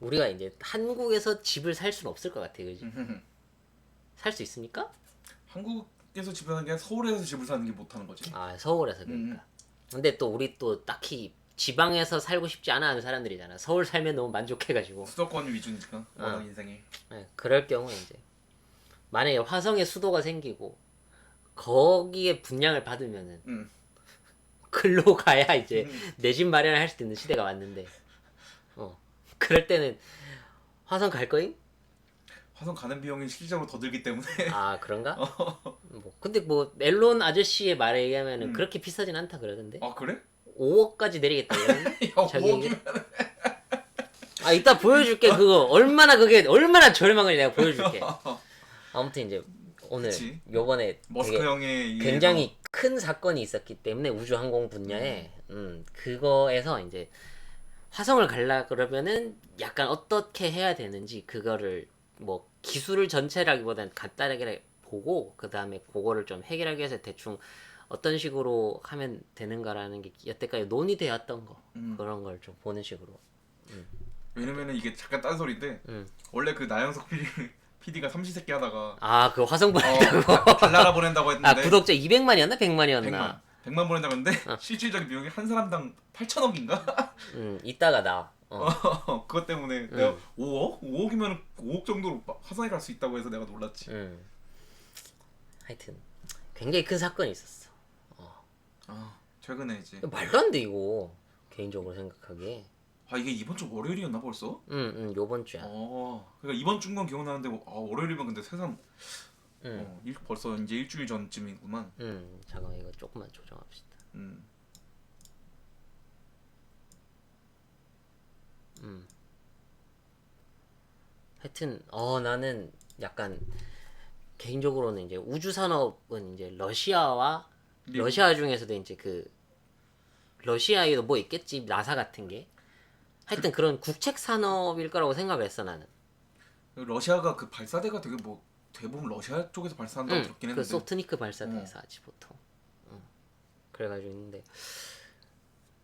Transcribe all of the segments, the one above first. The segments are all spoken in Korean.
우리가 이제 한국에서 집을 살 수는 없을 것 같아, 그지? 살 수 있습니까? 한국에서 집을 사는 게 아니라 서울에서 집을 사는 게 못하는 거지. 아, 서울에서 그러니까. 근데 또 우리 또 딱히 지방에서 살고 싶지 않아 하는 사람들이잖아. 서울 살면 너무 만족해가지고. 수도권 위주니까 워낙 인생이. 네, 그럴 경우에 이제 만약에 화성에 수도가 생기고 거기에 분양을 받으면은 음. 글로 가야 이제 내 집 마련을 할 수 있는 시대가 왔는데, 그럴 때는 화성 갈 거임? 화성 가는 비용이 실질적으로 더 들기 때문에. 아, 그런가? 뭐 근데 뭐 앨런 아저씨의 말에 의하면은 그렇게 비싸진 않다 그러던데. 아 그래? 5억까지 내리겠다 이러는데. 야 자기 5억이면 아, 이따 보여줄게. 그거 얼마나 그게 얼마나 저렴한 건지 내가 보여줄게. 아무튼 이제 오늘 그치. 요번에 머스크 되게 형의 굉장히 큰 사건이 있었기 때문에 우주항공 분야에 그거에서 이제 화성을 가려 그러면은 약간 어떻게 해야 되는지 그거를 뭐 기술을 전체라기보다는 간단하게 보고 그 다음에 그거를 좀 해결하기 위해서 대충 어떤 식으로 하면 되는가라는 게 여태까지 논의되었던 거 그런 걸 좀 보는 식으로. 왜냐면은 이게 잠깐 딴 소리인데 원래 그 나영석 PD가 삼시세끼 하다가 아, 그 화성 보내려고. 달나라 보낸다고 했는데 아, 구독자 200만이었나 100만이었나? 100만 보낸다고 했는데 실질적인 비용이 한 사람당 8천억인가? 이따가 나. 그것 때문에 내가 5억? 5억이면 5억 정도로 화성에 갈 수 있다고 해서 내가 놀랐지. 하여튼 굉장히 큰 사건이 있었어. 최근에 이제 말도 안 돼 이거 개인적으로 생각하기에. 이게 이번 주 월요일이었나 벌써? 요번 주야. 그러니까 이번 주인 건 기억나는데 월요일이면 근데 세상 벌써 이제 일주일 전쯤이구만. 잠깐만 이거 조금만 조정합시다. 하여튼 나는 약간 개인적으로는 이제 우주 산업은 이제 러시아 중에서도 이제 그 러시아에도 뭐 있겠지, 나사 같은 게. 하여튼 그런 국책 산업일 거라고 생각을 했어 나는. 러시아가 그 발사대가 되게 뭐 대부분 러시아 쪽에서 발사한다고 들었긴 그 했는데. 소프트니크 발사대에서 하지 보통. 그래가지고 있는데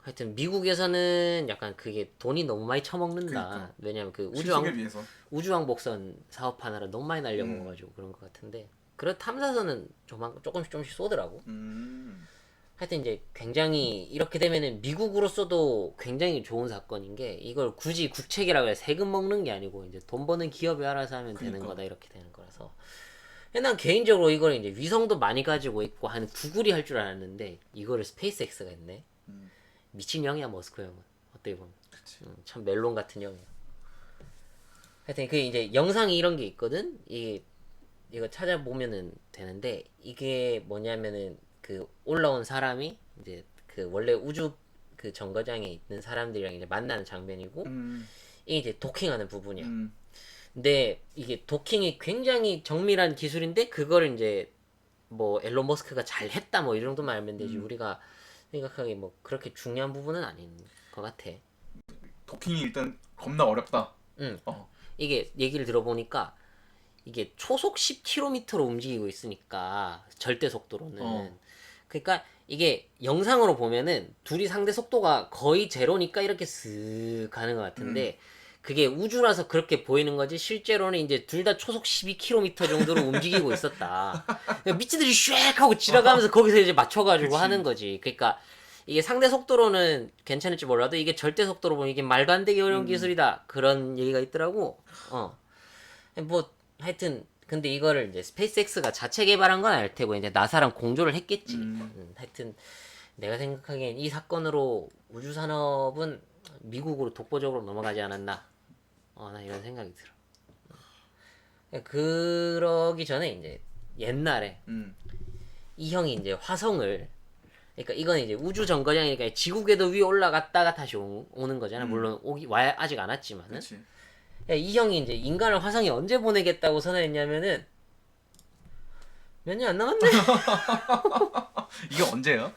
하여튼 미국에서는 약간 그게 돈이 너무 많이 처먹는다. 그러니까. 왜냐면 그 실속에 비해서. 우주왕복선 사업하느라 너무 많이 날려먹어가지고 그런 것 같은데, 그런 탐사선은 조금씩 쏘더라고. 하여튼 이제 굉장히 이렇게 되면은 미국으로서도 굉장히 좋은 사건인 게, 이걸 굳이 국책이라고 해 세금 먹는 게 아니고 이제 돈 버는 기업이 알아서 하면 되는 거다 이렇게 되는 거라서. 난 개인적으로 이걸 이제 위성도 많이 가지고 있고 한 구글이 할 줄 알았는데 이거를 스페이스X가 했네. 미친 형이야 머스크 형은 어떻게 보면. 참 멜론 같은 형이야. 하여튼 그 이제 영상이 이런 게 있거든. 이거 찾아보면은 되는데, 이게 뭐냐면은 그 올라온 사람이 이제 그 원래 우주 그 정거장에 있는 사람들이랑 이제 만나는 장면이고, 이게 이제 도킹하는 부분이야. 근데 이게 도킹이 굉장히 정밀한 기술인데 그거를 이제 뭐 앨런 머스크가 잘했다 뭐 이 정도만 알면 되지, 우리가 생각하기에 뭐 그렇게 중요한 부분은 아닌 것 같아. 도킹이 일단 겁나 어렵다. 이게 얘기를 들어보니까 이게 초속 10km로 움직이고 있으니까 절대 속도로는. 그러니까 이게 영상으로 보면은 둘이 상대 속도가 거의 제로니까 이렇게 슥 가는 것 같은데 그게 우주라서 그렇게 보이는 거지, 실제로는 이제 둘 다 초속 12km 정도로 움직이고 있었다. 그러니까 미친듯이 쉐익 하고 지나가면서 거기서 이제 맞춰가지고 하는 거지. 그러니까 이게 상대 속도로는 괜찮을지 몰라도 이게 절대 속도로 보면 이게 말도 안 되게 어려운 기술이다, 그런 얘기가 있더라고. 뭐 하여튼 근데 이거를 이제 스페이스X가 자체 개발한 건 알 테고 이제 나사랑 공조를 했겠지. 하여튼 내가 생각하기엔 이 사건으로 우주 산업은 미국으로 독보적으로 넘어가지 않았나. 나 이런 생각이 들어. 그러기 전에 이제 옛날에 이 형이 이제 화성을, 그러니까 이건 이제 우주 정거장이니까 지구 궤도 위에 올라갔다가 다시 오는 거잖아. 물론 아직 안 왔지만은. 그치. 이 형이 이제 인간을 화성에 언제 보내겠다고 선언했냐면은 몇 년 안 남았네. 이게 언제야?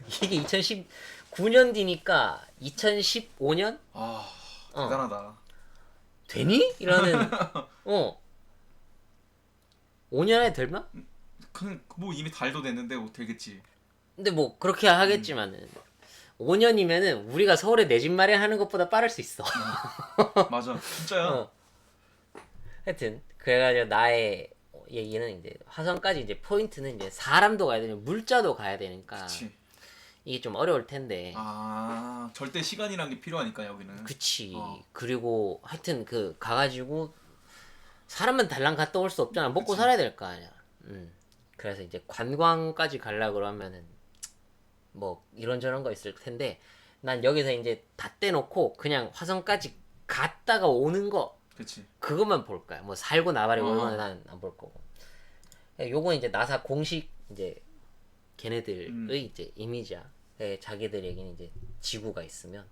이게 2019년 뒤니까 2015년? 대단하다. 되니? 이라는 5년 안에 될나? 뭐 이미 달도 됐는데 뭐 되겠지. 근데 뭐 그렇게 하겠지만은 5년이면은 우리가 서울에 내 집 마련하는 것보다 빠를 수 있어. 맞아, 진짜야. 어. 하여튼 그래가지고 나의 얘기는 이제 화성까지 이제 포인트는 이제 사람도 가야 되고 물자도 가야 되니까 그치. 이게 좀 어려울 텐데. 아, 절대 시간이란 게 필요하니까 여기는. 그치. 어. 그리고 하여튼 그 가가지고 사람만 달랑 갔다 올 수 없잖아. 먹고 그치. 살아야 될 거 아니야. 그래서 이제 관광까지 가려 그러면은 뭐 이런저런 거 있을 텐데 난 여기서 이제 다 떼놓고 그냥 화성까지 갔다가 오는 거 그치. 그것만 볼 거야. 뭐 살고 나발이고 어. 이거는 난 안 볼 거고. 요건 이제 나사 공식 이제 걔네들의 이제 이미지야. 자기들에게는 이제 지구가 있으면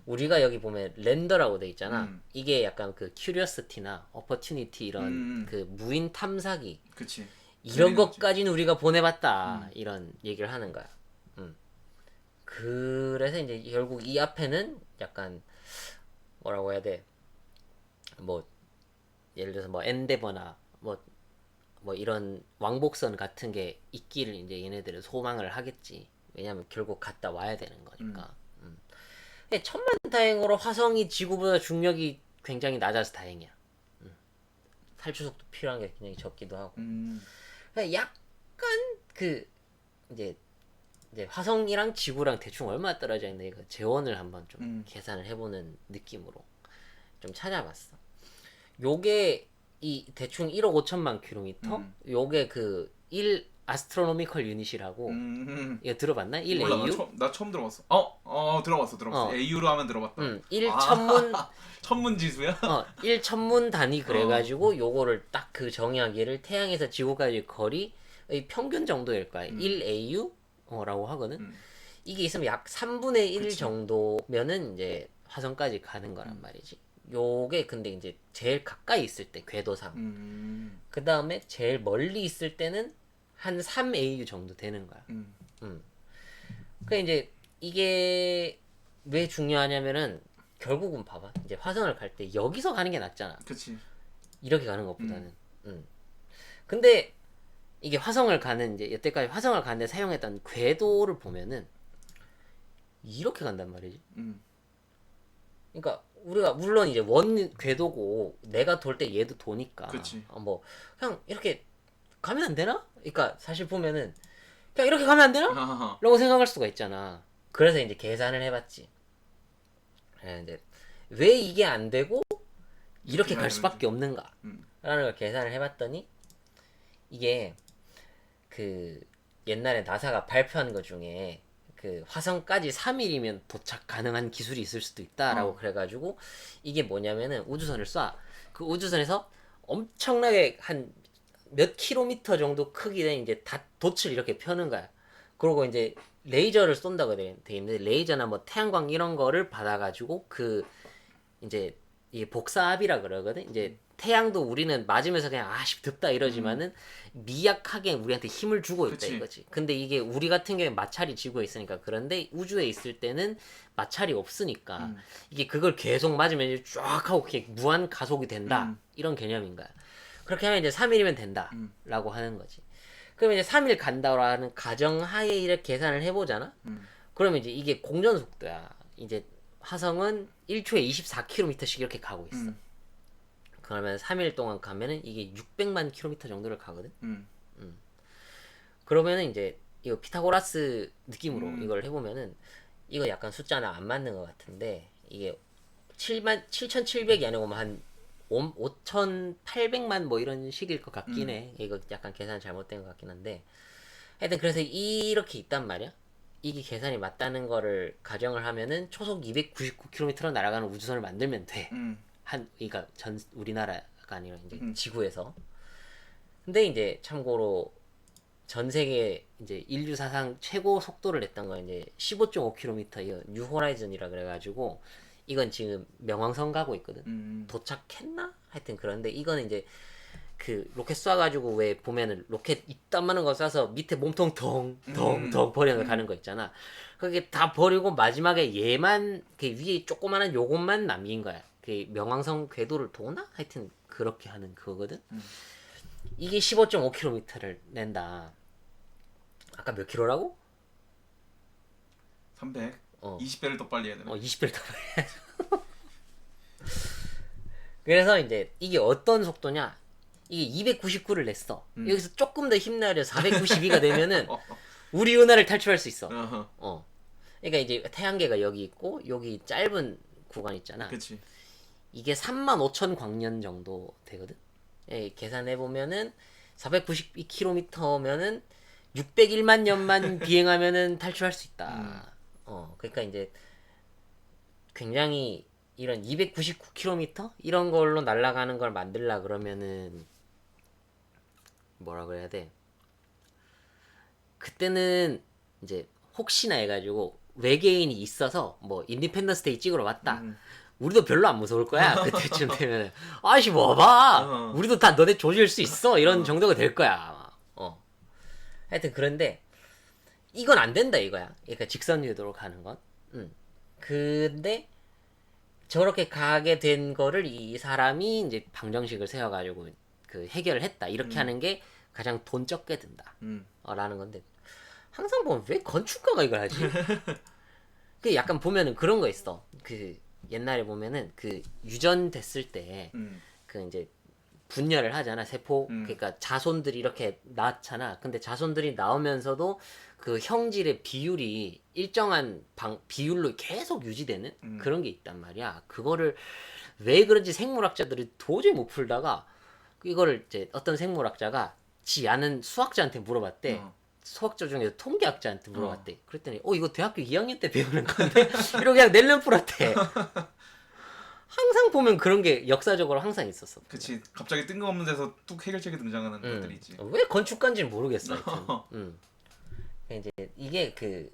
우리가 여기 보면 랜더라고 돼 있잖아. 이게 약간 그 큐리어시티나 어퍼튜니티 이런 그 무인 탐사기 그치. 이런 재밌는 거지. 것까지는 우리가 보내봤다 이런 얘기를 하는 거야. 그래서 이제 결국 이 앞에는 약간 뭐라고 해야 돼? 뭐 예를 들어서 뭐 엔데버나 뭐 이런 왕복선 같은 게 있기를 이제 얘네들은 소망을 하겠지. 왜냐면 결국 갔다 와야 되는 거니까. 근데 천만다행으로 화성이 지구보다 중력이 굉장히 낮아서 다행이야. 탈출 속도 필요한 게 굉장히 적기도 하고. 그러니까 약간 그 이제 화성이랑 지구랑 대충 얼마 떨어져 있는 이거 재원을 한번 좀 계산을 해보는 느낌으로 좀 찾아봤어. 요게 이 대충 1억 5천만 킬로미터? 요게 그 1 아스트로노미컬 유닛이라고 이거 들어봤나? 1 몰라, AU? 나 처음 들어봤어. 들어봤어. 어. AU로 하면 들어봤다. 1 천문 천문지수야? 1 천문 단위 그래가지고 요거를 딱 그 정의하기를 태양에서 지구까지 거리의 평균 정도일 거야. 1 AU? 라고 하거든. 이게 있으면 약 3분의 1 그치. 정도면은 이제 화성까지 가는 거란 말이지. 요게 근데 이제 제일 가까이 있을 때 궤도상. 그 다음에 제일 멀리 있을 때는 한 3AU 정도 되는 거야. 그 이제 이게 왜 중요하냐면은 결국은 봐봐. 이제 화성을 갈 때 여기서 가는 게 낫잖아. 그치. 이렇게 가는 것보다는. 근데 이게 화성을 가는 이제 여태까지 화성을 가는데 사용했던 궤도를 보면은 이렇게 간단 말이지. 그러니까 우리가 물론 이제 원 궤도고 내가 돌 때 얘도 도니까 그치. 뭐 그냥 이렇게 가면 안 되나? 그러니까 사실 보면은 그냥 이렇게 가면 안 되나? 라고 생각할 수가 있잖아. 그래서 이제 계산을 해봤지. 이제 왜 이게 안 되고 이렇게 갈 수밖에 없는가? 라는 걸 계산을 해봤더니 이게 그 옛날에 나사가 발표한 것 중에 그 화성까지 3일이면 도착 가능한 기술이 있을 수도 있다라고 그래가지고 이게 뭐냐면은 우주선을 쏴. 그 우주선에서 엄청나게 한 몇 킬로미터 정도 크기 된 이제 다 돛을 이렇게 펴는 거야. 그리고 이제 레이저를 쏜다고 돼 있는데 레이저나 뭐 태양광 이런 거를 받아가지고 그 이제 이게 복사압이라 그러거든. 이제 태양도 우리는 맞으면서 그냥 아씨 덥다 이러지만은 미약하게 우리한테 힘을 주고 있다 그치. 이거지. 근데 이게 우리 같은 경우에 마찰이 지구에 있으니까 그런데 우주에 있을 때는 마찰이 없으니까 이게 그걸 계속 맞으면 이제 쫙 하고 이렇게 무한 가속이 된다 이런 개념인 거야. 그렇게 하면 이제 3일이면 된다라고 하는 거지. 그러면 이제 3일 간다라는 가정하에 이렇게 계산을 해보잖아. 그러면 이제 이게 공전 속도야. 이제 화성은 1초에 24km씩 이렇게 가고 있어. 그러면 3일 동안 가면은 이게 600만 킬로미터 정도를 가거든. 그러면은 이제 이거 피타고라스 느낌으로 이걸 해보면은 이거 약간 숫자는 안 맞는 것 같은데 이게 7,700이 아니고 한 5,800만 뭐 이런 식일 것 같긴 해. 이거 약간 계산 잘못된 것 같긴 한데 하여튼 그래서 이렇게 있단 말이야. 이게 계산이 맞다는 거를 가정을 하면은 초속 299km로 날아가는 우주선을 만들면 돼. 그러니까 전 우리나라가 아니라 이제 지구에서. 근데 이제 참고로 전 세계 이제 인류 사상 최고 속도를 냈던 건 이제 15.5km 이거 뉴 호라이즌이라 그래가지고 이건 지금 명왕성 가고 있거든. 도착했나? 하여튼 그런데 이거는 이제 그 로켓 쏴가지고 왜 보면은 로켓 이딴만한 거 쏴서 밑에 몸통 덩덩덩 버려서 가는 거 있잖아. 그게 다 버리고 마지막에 얘만 그 위에 조그마한 요것만 남긴 거야. 그 명왕성 궤도를 도나? 하여튼 그렇게 하는 그거거든. 이게 15.5km를 낸다. 아까 몇 킬로라고? 300. 어. 20배를 더 빨리 해야 되네. 20배를 더 빨리 해야죠. 그래서 이제 이게 어떤 속도냐? 이게 299를 냈어. 여기서 조금 더 힘내려 492가 되면은 우리 은하를 탈출할 수 있어. 어허. 그러니까 이제 태양계가 여기 있고 여기 짧은 구간 있잖아. 그치. 이게 35,000 광년 정도 되거든. 예, 계산해 보면은 492km면은 601만 년만 비행하면은 탈출할 수 있다. 그러니까 이제 굉장히 이런 299km 이런 걸로 날아가는 걸 만들라 그러면은 뭐라 그래야 돼? 그때는 이제 혹시나 해가지고 외계인이 있어서 뭐 인디펜던스 데이 찍으러 왔다. 우리도 별로 안 무서울 거야. 그때쯤 되면 아씨 뭐 봐. 우리도 다 너네 조질 수 있어. 이런 정도가 될 거야. 하여튼 그런데 이건 안 된다 이거야. 그러니까 직선 궤도로 가는 건. 근데 저렇게 가게 된 거를 이 사람이 이제 방정식을 세워가지고 그 해결을 했다. 이렇게 하는 게 가장 돈 적게 든다. 라는 건데 항상 보면 왜 건축가가 이걸 하지? 그 약간 보면은 그런 거 있어. 그 옛날에 보면은 그 유전됐을 때 그 이제 분열을 하잖아 세포. 그러니까 자손들이 이렇게 낳잖아. 근데 자손들이 나오면서도 그 형질의 비율이 일정한 비율로 계속 유지되는 그런 게 있단 말이야. 그거를 왜 그런지 생물학자들이 도저히 못 풀다가 이거를 이제 어떤 생물학자가 지 아는 수학자한테 물어봤대. 수학자 중에서 통계학자한테 물어봤대. 그랬더니 이거 대학교 2학년 때 배우는 건데 이러고 그냥 낼름 풀었대. 항상 보면 그런 게 역사적으로 항상 있었어. 그치. 갑자기 뜬금없는 데서 뚝 해결책이 등장하는 것들이 있지. 왜 건축가인지는 모르겠어. 하여튼. 이제 이게 그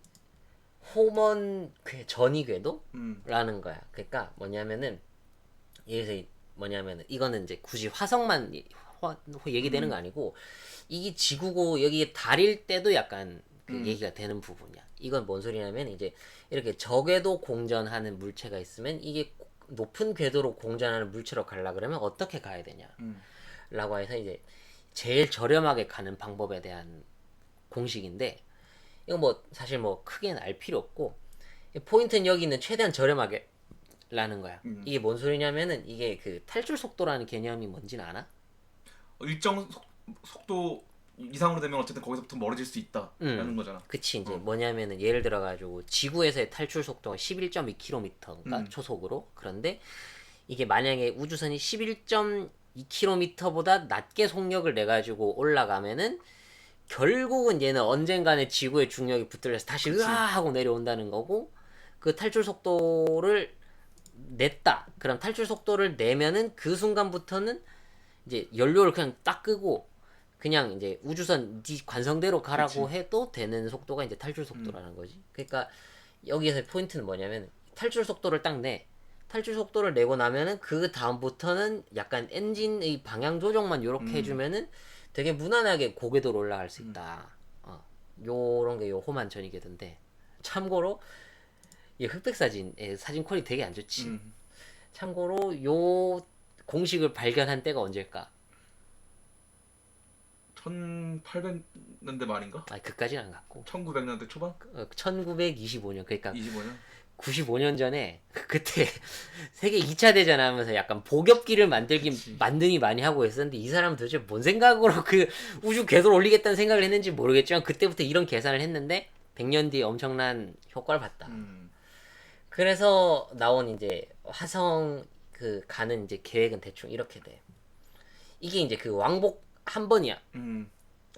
호먼 전이 궤도라는 거야. 그러니까 뭐냐면은 여기서 뭐냐면은 이거는 이제 굳이 화성만 얘기되는 거 아니고 이게 지구고 여기 달일 때도 약간 그 얘기가 되는 부분이야. 이건 뭔 소리냐면 이제 이렇게 저궤도 공전하는 물체가 있으면 이게 높은 궤도로 공전하는 물체로 가려 그러면 어떻게 가야 되냐 라고 해서 이제 제일 저렴하게 가는 방법에 대한 공식인데 이거 뭐 사실 뭐 크게는 알 필요 없고 포인트는 여기 있는 최대한 저렴하게 라는 거야. 이게 뭔 소리냐면은 이게 그 탈출 속도라는 개념이 뭔지는 알아? 일정 속도 이상으로 되면 어쨌든 거기서부터 멀어질 수 있다라는 거잖아. 그치. 이제 뭐냐면은 예를 들어가지고 지구에서의 탈출 속도가 11.2km인가 초속으로. 그런데 이게 만약에 우주선이 11.2km보다 낮게 속력을 내 가지고 올라가면은 결국은 얘는 언젠가는 지구의 중력이 붙들려서 다시 으아 하고 내려온다는 거고, 그 탈출 속도를 냈다. 그럼 탈출 속도를 내면은 그 순간부터는 이제 연료를 그냥 딱 끄고 그냥 이제 우주선 네 관성대로 가라고 그치. 해도 되는 속도가 이제 탈출 속도라는 거지. 그러니까 여기에서 포인트는 뭐냐면 탈출 속도를 딱 내. 탈출 속도를 내고 나면은 그 다음부터는 약간 엔진의 방향 조정만 요렇게 해주면은 되게 무난하게 고궤도로 올라갈 수 있다. 요런 게 요 호만 전이궤도인데, 참고로 이 흑백 사진의 사진 퀄이 되게 안 좋지. 참고로 요 공식을 발견한 때가 언제일까? 1800년대 말인가? 그까지는 안 갔고 1900년대 초반? 1925년, 그러니까 25년? 95년 전에 그때 세계 2차 대전 하면서 약간 복엽기를 만드니 많이 하고 있었는데, 이 사람은 도대체 뭔 생각으로 그 우주 궤도를 올리겠다는 생각을 했는지 모르겠지만 그때부터 이런 계산을 했는데 100년 뒤에 엄청난 효과를 봤다. 그래서 나온 이제 화성 그 가는 이제 계획은 대충 이렇게 돼. 이게 이제 그 왕복 한 번이야.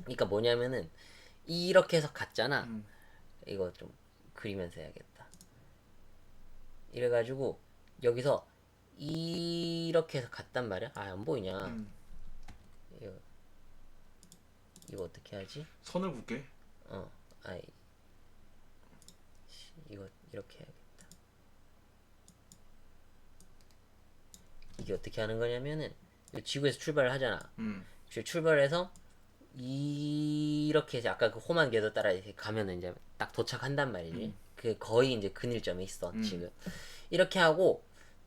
그러니까 뭐냐면은 이렇게 해서 갔잖아. 이거 좀 그리면서 해야겠다. 이래가지고 여기서 이렇게 해서 갔단 말이야. 안 보이냐? 이거 어떻게 하지? 선을 긋게? 아이 이거 이렇게 해야겠다. 이게 어떻게 하는 거냐면은 지구에서 출발을 하잖아. 출발해서 이렇게 해서 아까 그 험한 궤도 따라 이렇게 가면은 이제 딱 도착한단 말이지. 그 거의 이제 근일점에 있어 지금. 이렇게 하고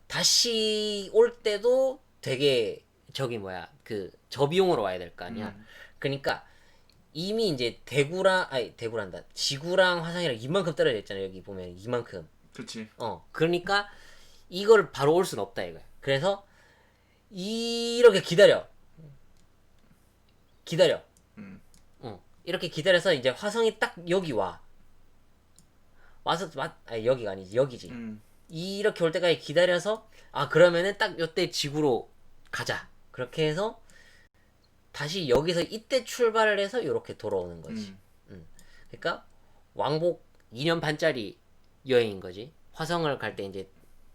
다시 올 때도 되게 저기 뭐야 그 저비용으로 와야 될 거 아니야. 그러니까 이미 이제 대구란다. 지구랑 화성이랑 이만큼 떨어져 있잖아. 여기 보면 이만큼. 그렇지. 그러니까 이걸 바로 올 수는 없다 이거야. 그래서 이렇게 기다려. 이렇게 기다려서 이제 화성이 딱 여기 와. 와서 아니 여기가 아니지 여기지. 이렇게 올 때까지 기다려서 그러면은 딱 요때 지구로 가자. 그렇게 해서 다시 여기서 이때 출발을 해서 이렇게 돌아오는 거지. 그러니까 왕복 2년 반짜리 여행인 거지. 화성을 갈 때 이제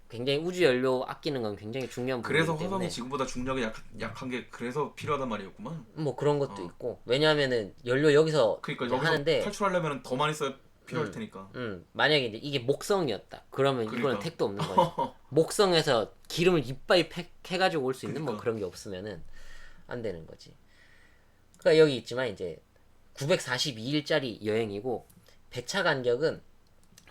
굉장히 우주 연료 아끼는 건 굉장히 중요한 부분이기 그래서 때문에 화성이 지구보다 중력이 약한 게 그래서 필요하단 말이었구만. 뭐 그런 것도 있고 왜냐하면은 연료 여기서 그러니까 이제 여기서 하는데 탈출하려면 더 많이 써야 필요할 테니까. 만약에 이제 이게 목성이었다. 그러면 이거는 그러니까. 택도 없는 거지. 목성에서 기름을 이빠이 해가지고 올 수 있는 뭐 그러니까. 그런 게 없으면은 안 되는 거지. 그러니까 여기 있지만 이제 942일짜리 여행이고 배차 간격은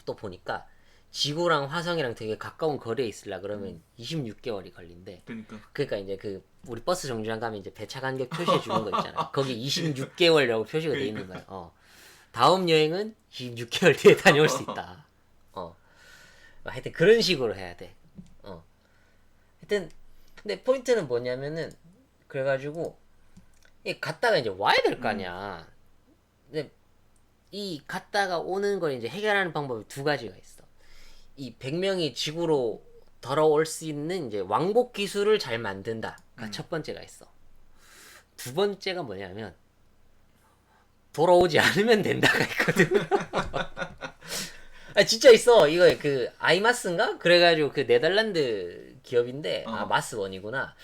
또 보니까 지구랑 화성이랑 되게 가까운 거리에 있으려 그러면 26개월이 걸린대. 그러니까 이제 그 우리 버스 정류장 가면 이제 배차 간격 표시해 주는 거 있잖아. 거기 26개월이라고 표시가 돼 있는 거야. 다음 여행은 26개월 뒤에 다녀올 수 있다. 하여튼 그런 식으로 해야 돼. 하여튼 근데 포인트는 뭐냐면은 그래가지고 이 갔다가 이제 와야 될 거 아니야. 근데 이 갔다가 오는 걸 이제 해결하는 방법이 두 가지가 있어. 이 100명이 지구로 돌아올 수 있는 이제 왕복 기술을 잘 만든다가 첫 번째가 있어. 두 번째가 뭐냐면 돌아오지 않으면 된다가 있거든. 진짜 있어. 이거 그 아이마스인가? 그래가지고 그 네덜란드 기업인데 마스원이구나.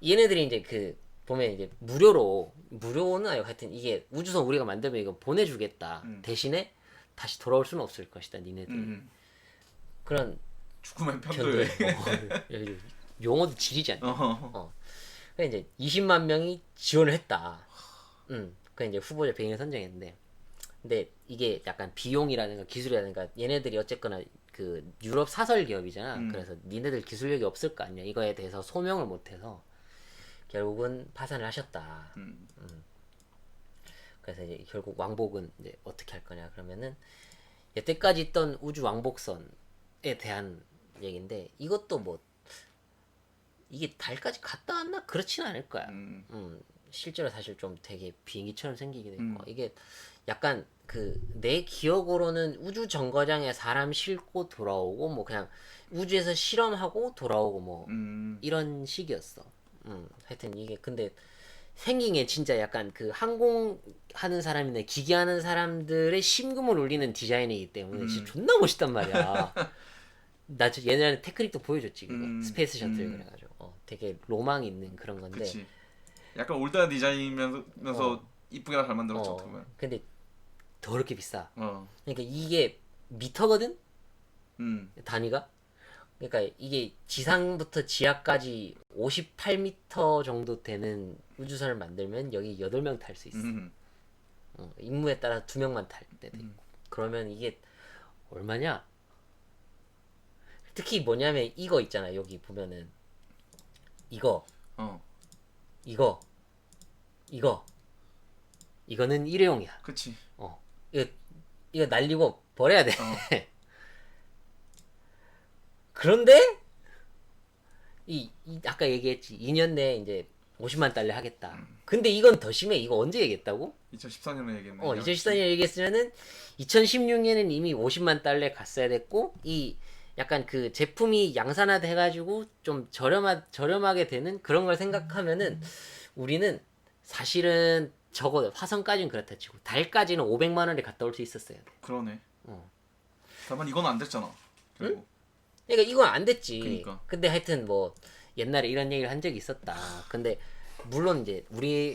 얘네들이 이제 그 보면 이제 무료는 아니고 하여튼 이게 우주선 우리가 만들면 이거 보내주겠다. 대신에 다시 돌아올 수는 없을 것이다. 니네들이. 그런 죽음의 편도에 용어도 지리지 않냐. 그래 이제 20만 명이 지원을 했다. 그 이제 후보자 100명 선정했는데, 근데 이게 약간 비용이라든가 기술이라든가 얘네들이 어쨌거나 그 유럽 사설 기업이잖아. 그래서 니네들 기술력이 없을 거 아니야. 이거에 대해서 소명을 못해서 결국은 파산을 하셨다. 그래서 이제 결국 왕복은 이제 어떻게 할 거냐 그러면은 여태까지 있던 우주 왕복선에 대한 얘기인데 이것도 뭐 이게 달까지 갔다 왔나 그렇진 않을 거야. 실제로 사실 좀 되게 비행기처럼 생기기도 했고 이게 약간 그 내 기억으로는 우주 정거장에 사람 싣고 돌아오고 뭐 그냥 우주에서 실험하고 돌아오고 뭐 이런 식이었어. 하여튼 이게 근데 생긴 게 진짜 약간 그 항공하는 사람이나 기계하는 사람들의 심금을 울리는 디자인이기 때문에 진짜 존나 멋있단 말이야. 나 옛날에 테크닉도 보여줬지 그거 스페이스 셔틀 그래가지고 되게 로망 있는 그런 건데. 그치. 약간 올드한 디자인이면서 이쁘게 잘 만들었죠. 어떻게 보면. 근데 더럽게 비싸. 그러니까 이게 미터거든. 단위가. 그러니까 이게 지상부터 지하까지 58m 정도 되는 우주선을 만들면 여기 8명 탈 수 있어. 임무에 따라 2명만 탈 때도 있고. 그러면 이게 얼마냐? 특히 뭐냐면 이거 있잖아. 여기 보면은 이거 이거는 일회용이야. 그치. 이거 날리고 버려야 돼. 그런데 아까 얘기했지 2년 내에 이제 50만 달러 하겠다. 근데 이건 더 심해. 이거 언제 얘기했다고? 2014년에 얘기했네. 2014년에 얘기했으면은 2016년에는 이미 50만 달러에 갔어야 됐고 이 약간 그 제품이 양산화돼 해가지고 좀 저렴하게 되는 그런 걸 생각하면은 우리는 사실은 적어도 화성까지는 그렇다 치고 달까지는 500만 원에 갔다 올 수 있었어야 돼. 그러네. 다만 이건 안 됐잖아. 결국. 그러니까 이건 안 됐지. 그러니까. 근데 하여튼 뭐 옛날에 이런 얘기를 한 적이 있었다. 근데 물론 이제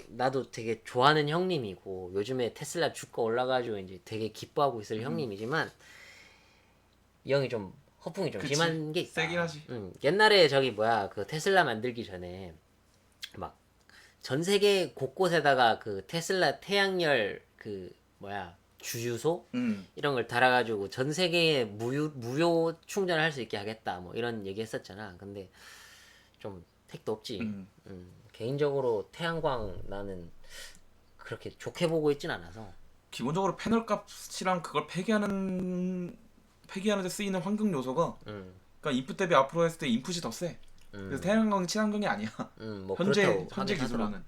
나도 되게 좋아하는 형님이고 요즘에 테슬라 주가 올라가지고 이제 되게 기뻐하고 있을 형님이지만 이 형이 좀 허풍이 좀 심한 게 있다. 세긴 하지. 옛날에 저기 뭐야 그 테슬라 만들기 전에 막 전 세계 곳곳에다가 그 테슬라 태양열 그 뭐야 주유소 이런 걸 달아가지고 전 세계에 무료 충전을 할 수 있게 하겠다 뭐 이런 얘기 했었잖아. 근데 좀 택도 없지. 개인적으로 태양광 나는 그렇게 좋게 보고 있진 않아서. 기본적으로 패널 값이랑 그걸 폐기하는 폐기하는 데 쓰이는 환경 요소가 음. 그러니까 인풋 대비 앞으로 했을 때 인풋이 더 세. 그래서 태양광이 친환경이 아니야. 뭐 현재 그렇다고 현재 하긴 하더라. 기술로는.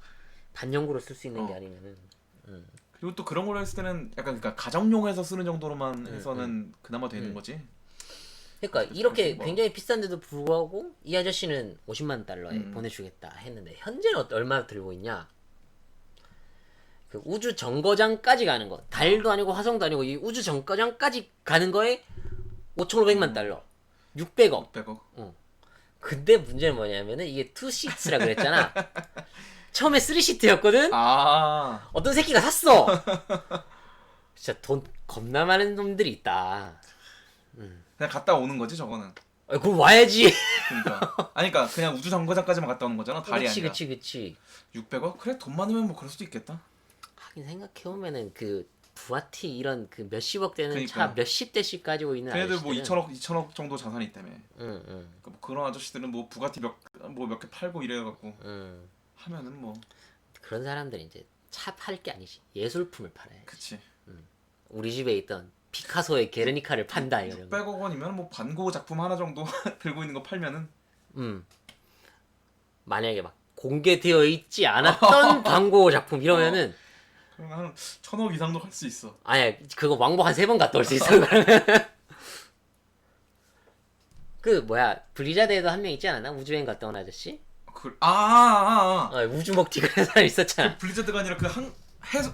반영구로 쓸 수 있는 게 어. 아니면은. 그리고 또 그런 걸로 했을 때는 약간 그러니까 가정용에서 쓰는 정도로만 해서는 그나마 되는 거지. 그러니까 그래서 이렇게 뭐. 굉장히 비싼데도 불구하고 이 아저씨는 50만 달러에 보내주겠다 했는데 현재는 얼마 들고 있냐? 그 우주 정거장까지 가는 거, 달도 아니고 화성도 아니고 이 우주 정거장까지 가는 거에 5,500만 달러, 600억. 100억. 근데 문제는 뭐냐면은 이게 2시트라 그랬잖아. 처음에 3시트였거든. 아. 어떤 새끼가 샀어. 진짜 돈 겁나 많은 놈들이 있다. 그냥 갔다 오는 거지 저거는. 그럼 와야지. 그러니까. 아니 그러니까 그냥 우주 정거장까지만 갔다 오는 거잖아. 달이 그치 아니라. 그치. 600억? 그래 돈 많으면 뭐 그럴 수도 있겠다. 하긴 생각해보면은 그 부가티 이런 그 몇십억 되는 그러니까. 차 몇십 대씩 가지고 있는 걔네들 뭐 아저씨들은 2천억 정도 자산이 있다며. 응. 그러니까 뭐 그런 아저씨들은 뭐 부가티 몇 개 팔고 이래갖고 응. 하면은 뭐. 그런 사람들이 이제 차 팔 게 아니지 예술품을 팔아야지. 그치. 우리 집에 있던 피카소의 게르니카를 판다 이런 거. 600억 원이면 뭐 반고 작품 하나 정도 들고 있는 거 팔면은. 만약에 막 공개되어 있지 않았던 광고 작품 이러면은 그러면 한 1,000억 이상도 갈 수 있어. 아니야 그거 왕복 한 3번 갔다 올 수 있어 그러면. 그 뭐야 블리자드에도 한 명 있지 않았나? 우주여행 갔다 온 아저씨? 우주 먹튀 그런 사람 있었잖아. 블리자드가 아니라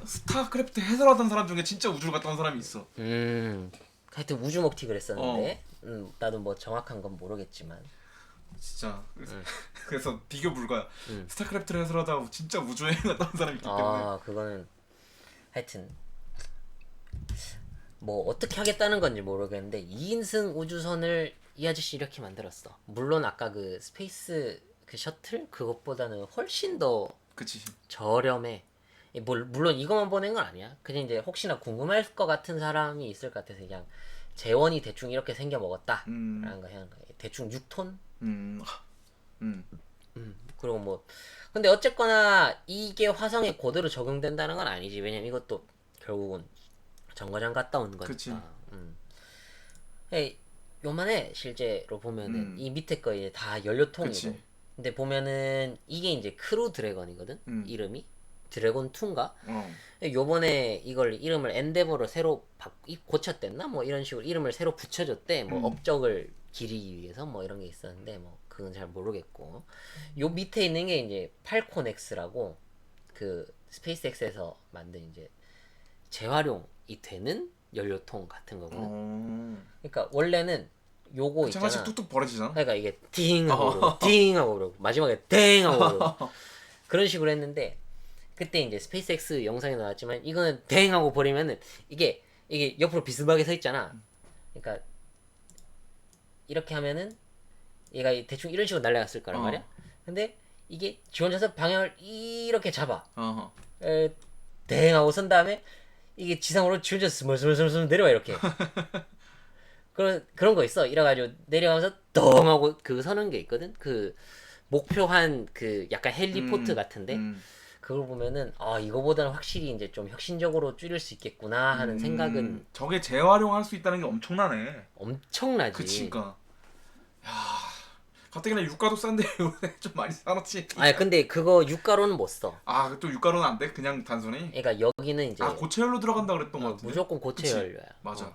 스타크래프트 해설하던 사람 중에 진짜 우주를 갔다 온 사람이 있어. 하여튼 우주 먹튀 그랬었는데 나도 뭐 정확한 건 모르겠지만 진짜 그래서 비교 불가야. 스타크래프트를 해설하다 진짜 우주여행 갔다 온 사람이 있기 때문에. 그거는 하여튼 뭐 어떻게 하겠다는 건지 모르겠는데 2인승 우주선을 이 아저씨 이렇게 만들었어. 물론 아까 그 스페이스 그 셔틀 그것보다는 훨씬 더 그치. 저렴해. 물론 이것만 보낸 건 아니야. 그냥 이제 혹시나 궁금할 것 같은 사람이 있을 것 같아서 그냥 재원이 대충 이렇게 생겨 먹었다 라는 거 그냥 대충 6톤. 그리고 뭐 근데 어쨌거나 이게 화성에 그대로 적용된다는 건 아니지. 왜냐면 이것도 결국은 정거장 갔다 온 거니까. 그치. 요만해 실제로 보면은 이 밑에 거 이제 다 연료통이고. 그치. 근데 보면은 이게 이제 크루 드래곤이거든. 이름이 드래곤 2인가? 요번에 이걸 이름을 엔데버로 새로 고쳤댔나? 뭐 이런 식으로 이름을 새로 붙여줬대. 뭐 업적을 기리기 위해서 뭐 이런 게 있었는데 뭐 그건 잘 모르겠고. 요 밑에 있는 게 이제 팔콘 X라고 그 스페이스X에서 만든 이제 재활용이 되는 연료통 같은 거거든. 그러니까 원래는 요거 있잖아. 하나씩 뚝뚝 버려지잖아. 그러니까 이게 띵 하고 그러고 띵 하고 그러고 마지막에 땡 하고 그러고 그런 식으로 했는데 그때 이제 스페이스X 영상에 나왔지만 이거는 땡 하고 버리면은 이게 옆으로 비스듬하게 서 있잖아. 그러니까 이렇게 하면은 얘가 대충 이런 식으로 날아갔을 거란 말이야. 근데 이게 지 혼자서 방향을 이렇게 잡아. 땡 하고 선 다음에 이게 지상으로 지 혼자 스멀스멀스멀 내려와 이렇게. 그런 거 있어. 이래가지고 내려가면서 덩 하고 그 서는 게 있거든. 그 목표한 그 약간 헬리포트 같은데 그걸 보면은 이거보다는 확실히 이제 좀 혁신적으로 줄일 수 있겠구나 하는 생각은 저게 재활용할 수 있다는 게 엄청나네. 엄청나지. 그치, 그니까. 야, 가뜩이나 유가도 싼데 요새 좀 많이 사놓지. 아니 근데 그거 유가로는 못 써. 또 유가로는 안 돼? 그냥 단순히? 그러니까 여기는 이제 고체열로 들어간다 그랬던 거 같은데. 무조건 고체 그치? 연료야. 맞아.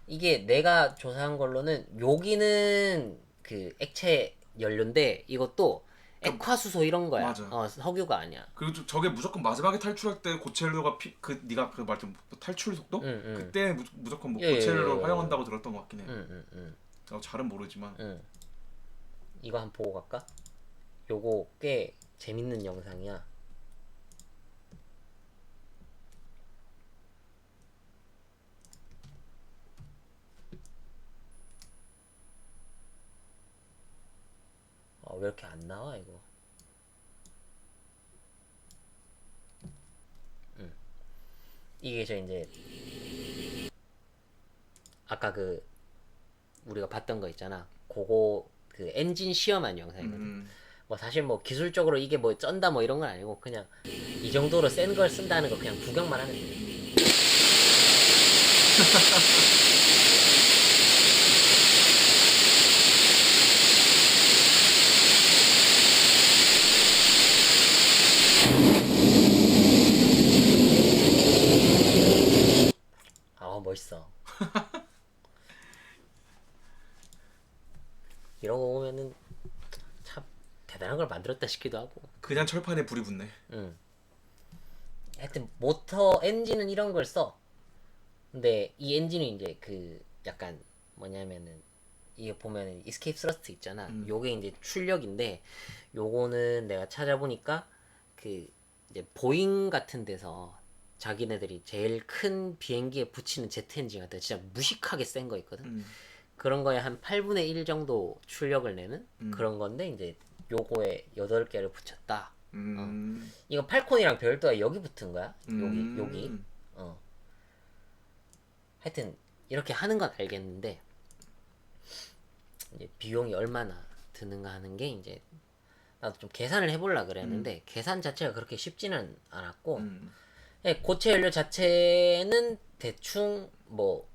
이게 내가 조사한 걸로는 여기는 그 액체 연료인데 이것도 액화수소 이런 거야. 맞아. 석유가 아니야. 그리고 저게 무조건 마지막에 탈출할 때 고체열로가 네가 그 말했던 탈출 속도? 그때 무조건 뭐 고체열로 활용한다고 들었던 것 같긴 해. 잘은 모르지만. 이거 한번 보고 갈까? 요거 꽤 재밌는 영상이야. 왜 이렇게 안 나와 이거? 이게 저 이제 아까 그 우리가 봤던 거 있잖아. 그거 그 엔진 시험한 영상이거든. 뭐 사실 뭐 기술적으로 이게 뭐 쩐다 뭐 이런 건 아니고 그냥 이 정도로 센 걸 쓴다는 거 그냥 구경만 하면 돼. 이러고 보면은 참 대단한 걸 만들었다 싶기도 하고. 그냥 철판에 불이 붙네. 응. 하여튼 모터 엔진은 이런 걸 써. 근데 이 엔진은 이제 그 약간 뭐냐면은 이게 보면은 이스케이프 스러스트 있잖아. 요게 이제 출력인데 요거는 내가 찾아보니까 그 이제 보잉 같은 데서 자기네들이 제일 큰 비행기에 붙이는 제트 엔진 같은 진짜 무식하게 센 거 있거든. 그런 거에 한 8분의 1 정도 출력을 내는 그런 건데 이제 요거에 8개를 붙였다. 이거 팔콘이랑 별도야 여기 붙은 거야. 여기. 하여튼 이렇게 하는 건 알겠는데 이제 비용이 얼마나 드는가 하는 게 이제 나도 좀 계산을 해보려 그랬는데 계산 자체가 그렇게 쉽지는 않았고 고체 연료 자체는 대충 뭐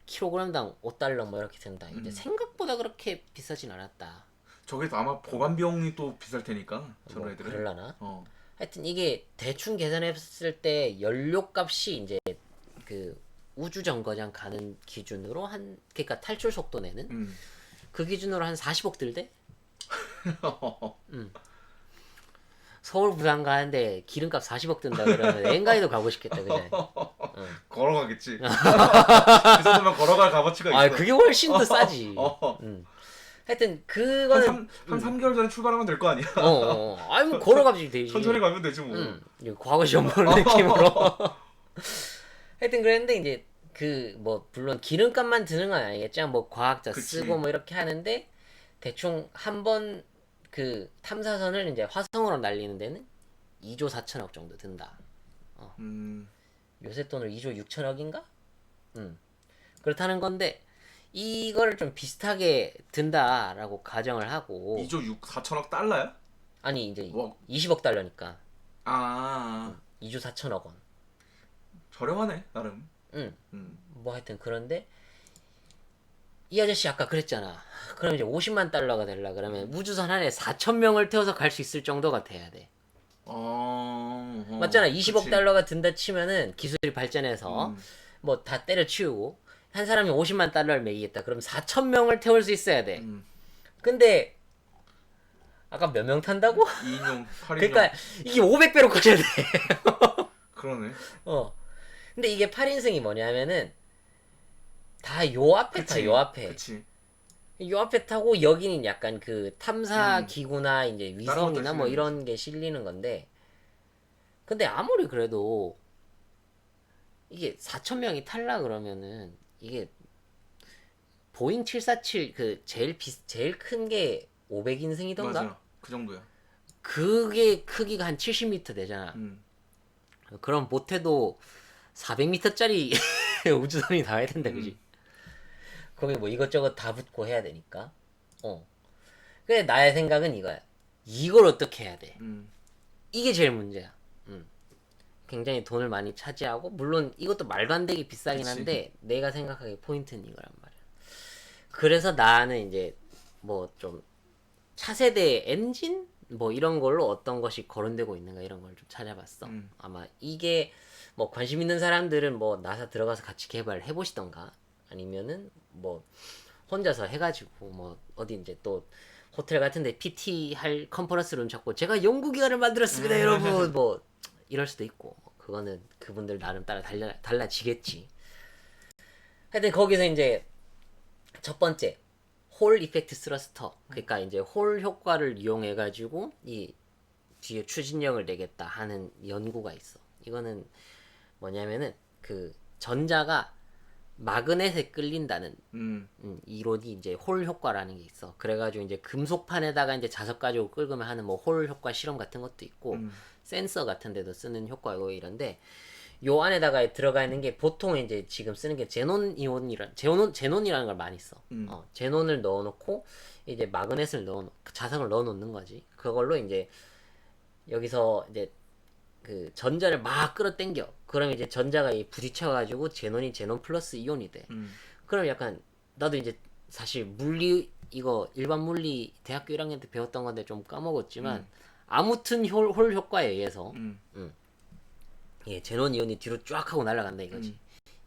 킬로그램당 5달러 뭐 이렇게 든다. 이제 생각보다 그렇게 비싸진 않았다. 저게 아마 보관 비용이 또 비쌀 테니까 저런 뭐 애들은. 그럴라나? 하여튼 이게 대충 계산했을 때 연료 값이 이제 그 우주 정거장 가는 기준으로 한 그러니까 탈출 속도 내는 그 기준으로 한 40억 들대? 서울 부산 가는데 기름값 40억 든다 그러면 엔가이도 가고 싶겠다 그냥. 걸어가겠지. 그 정도면 걸어갈 값어치가 있어. 아 그게 훨씬 더 싸지. 하여튼 그거는 한 3개월 전에 출발하면 될 거 아니야. 아니 뭐 걸어가지 되지. 천천히 가면 되지 뭐. 과거 시험 보는 느낌으로. 하여튼 그랬는데 이제 그 뭐 물론 기름값만 드는 건 아니겠지만 뭐 과학자 그치. 쓰고 뭐 이렇게 하는데 대충 한 번 그 탐사선을 이제 화성으로 날리는 데는 2조 4천억 정도 든다. 요새 돈으로 2조 6천억인가? 그렇다는 건데 이거를 좀 비슷하게 든다라고 가정을 하고 2조 4천억 달러야? 아니 이제 뭐? 20억 달러니까 아 2조 4천억 원. 저렴하네 나름. 뭐 하여튼 그런데 이 아저씨 아까 그랬잖아. 그럼 이제 50만 달러가 되려 그러면 우주선 안에 4천 명을 태워서 갈 수 있을 정도가 돼야 돼. 맞잖아. 20억 그치. 달러가 든다 치면은 기술이 발전해서 뭐 다 때려치우고 한 사람이 50만 달러를 매기겠다. 그럼 4천 명을 태울 수 있어야 돼. 근데 아까 몇 명 탄다고? 2인용 8인용. 그러니까 이게 500배로 커져야 돼. 그러네. 근데 이게 8인승이 뭐냐면은 다 요 앞에 타, 요 앞에. 그치. 요 앞에 타고 여기는 약간 그 탐사 기구나 이제 위성이나 뭐 이런 게 실리는 건데 근데 아무리 그래도 이게 4천 명이 탈라 그러면은 이게 보잉 747 그 제일 큰 게 500인승이던가? 맞아. 그 정도야. 그게 크기가 한 70m 되잖아. 그럼 못해도 400m짜리 우주선이 나와야 된다, 그지? 거기 뭐 이것저것 다 붙고 해야 되니까. 근데 나의 생각은 이거야. 이걸 어떻게 해야 돼? 이게 제일 문제야. 굉장히 돈을 많이 차지하고 물론 이것도 말도 안 되게 비싸긴 한데 내가 생각하기에 포인트는 이거란 말이야. 그래서 나는 이제 뭐 좀 차세대 엔진 뭐 이런 걸로 어떤 것이 거론되고 있는가 이런 걸 좀 찾아봤어. 아마 이게 뭐 관심 있는 사람들은 뭐 나사 들어가서 같이 개발을 해보시던가 아니면은 뭐 혼자서 해가지고 뭐 어디 이제 또 호텔 같은데 PT 할 컨퍼런스 룸 잡고 제가 연구기관을 만들었습니다 여러분 뭐 이럴 수도 있고 그거는 그분들 나름 따라 달라지겠지. 하여튼 거기서 이제 첫 번째 홀 이펙트 스러스터 그러니까 이제 홀 효과를 이용해 가지고 이 뒤에 추진력을 내겠다 하는 연구가 있어. 이거는 뭐냐면은 그 전자가 마그넷에 끌린다는 이론이 이제 홀 효과라는 게 있어. 그래가지고 이제 금속판에다가 이제 자석 가지고 끌으면 하는 뭐 홀 효과 실험 같은 것도 있고 센서 같은 데도 쓰는 효과고 이런데 요 안에다가 들어가 있는 게 보통 이제 지금 쓰는 게 제논이라는 걸 많이 써. 제논을 넣어놓고 이제 마그넷을 자석을 넣어놓는 거지. 그걸로 이제 여기서 이제 그 전자를 막 끌어당겨. 그럼 이제 전자가 부딪혀가지고 제논이 제논 플러스 이온이 돼. 그럼 약간 나도 이제 사실 물리 이거 일반 물리 대학교 1학년 때 배웠던 건데 좀 까먹었지만 아무튼 홀 효과에 의해서 예, 제논 이온이 뒤로 쫙 하고 날아간다 이거지.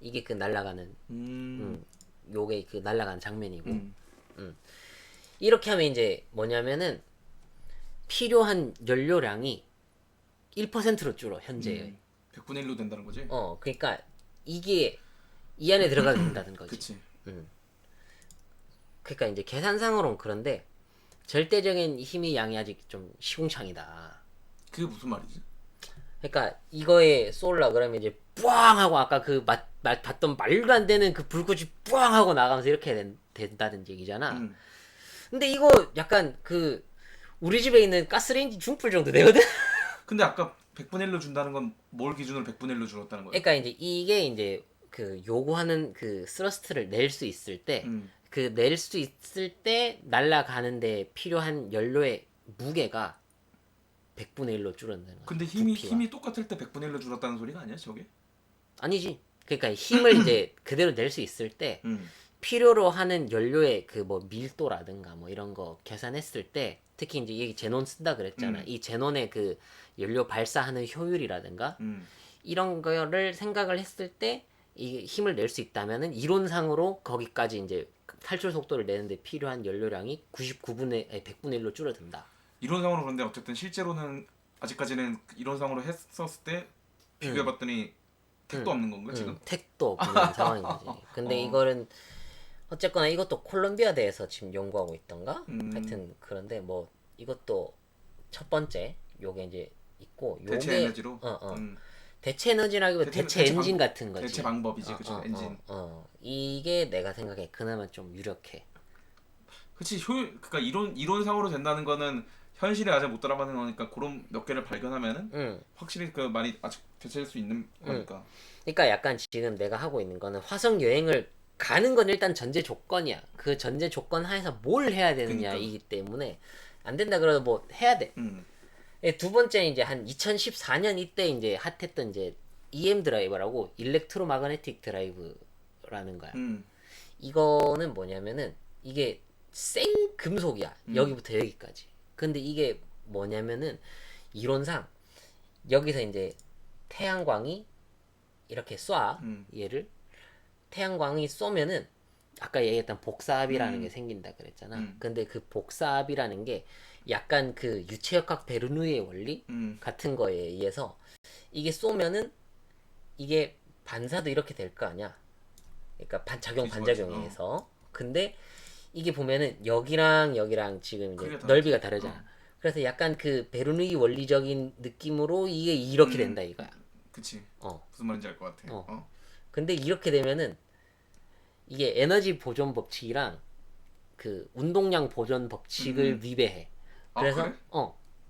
이게 그 날아가는 요게 그 날아가는 장면이고 이렇게 하면 이제 뭐냐면은 필요한 연료량이 1%로 줄어 현재의. 100분의 1로 된다는 거지. 그러니까 이게 이 안에 들어가게 된다는 거지. 그치. 그러니까 이제 계산상으로는 그런데 절대적인 힘의 양이 아직 좀 시궁창이다. 그게 무슨 말이지? 그러니까 이거에 쏠라 그러면 이제 뿌앙 하고 아까 그 봤던 말도 안 되는 그 불꽃이 뿌앙 하고 나가면서 이렇게 된다는 얘기잖아. 근데 이거 약간 그 우리 집에 있는 가스레인지 중불 정도 되거든. 근데 아까 100분의 1로 준다는 건 뭘 기준으로 100분의 1로 줄었다는 거야? 그러니까 이제 이게 이제 그 요구하는 그 스러스트를 낼 수 있을 때 그 낼 수 있을 때 날아가는데 필요한 연료의 무게가 100분의 1로 줄어든다는 거야. 근데 부피와. 힘이 똑같을 때 100분의 1로 줄었다는 소리가 아니야, 저게? 아니지. 그러니까 힘을 이제 그대로 낼 수 있을 때 필요로 하는 연료의 그 뭐 밀도라든가 뭐 이런 거 계산했을 때 특히 이제 이 제논 쓴다 그랬잖아. 이 제논의 그 연료 발사하는 효율이라든가 이런 거를 생각을 했을 때 이 힘을 낼 수 있다면은 이론상으로 거기까지 이제 탈출 속도를 내는데 필요한 연료량이 100분의 1로 줄어든다. 이론상으로 그런데 어쨌든 실제로는 아직까지는 이론상으로 했었을 때 비교해봤더니 택도 없는 건가 지금? 택도 없는 상황인 거지. 근데 이거는 어쨌거나 이것도 콜롬비아대에서 지금 연구하고 있던가? 하여튼 그런데 뭐 이것도 첫 번째 요게 이제 있고 요게 대체 에너지로? 대체 에너지라기보다 대체 엔진 같은 거지. 대체 방법이지, 그치? 엔진. 이게 내가 생각해 그나마 좀 유력해. 그치, 그러니까 이론상으로 된다는 거는 현실에 아직 못 따라가는 거니까 그런 몇 개를 발견하면은 확실히 그 많이 아직 대체할 수 있는 거니까. 그러니까 약간 지금 내가 하고 있는 거는 화성 여행을 가는 건 일단 전제 조건이야. 그 전제 조건 하에서 뭘 해야 되느냐이기 때문에 안 된다 그래도 뭐 해야 돼. 두 번째 이제 한 2014년 이때 이제 핫했던 이제 EM 드라이버라고 일렉트로 마그네틱 드라이브라는 거야. 이거는 뭐냐면은 이게 생 금속이야. 여기부터 여기까지. 근데 이게 뭐냐면은 이론상 여기서 이제 태양광이 이렇게 쏴 얘를 태양광이 쏘면은 아까 얘기했던 복사압이라는 게 생긴다 그랬잖아. 근데 그 복사압이라는 게 약간 그 유체역학 베르누이의 원리 같은 거에 의해서 이게 쏘면은 이게 반사도 이렇게 될 거 아니야. 그러니까 반작용에 의해서. 근데 이게 보면은 여기랑 여기랑 지금 이제 넓이가 다르잖아. 그래서 약간 그 베르누이 원리적인 느낌으로 이게 이렇게 된다 이거야. 그치. 무슨 말인지 알 것 같아. 근데 이렇게 되면은 이게 에너지 보존 법칙이랑 그 운동량 보존 법칙을 위배해. 그래서 그래?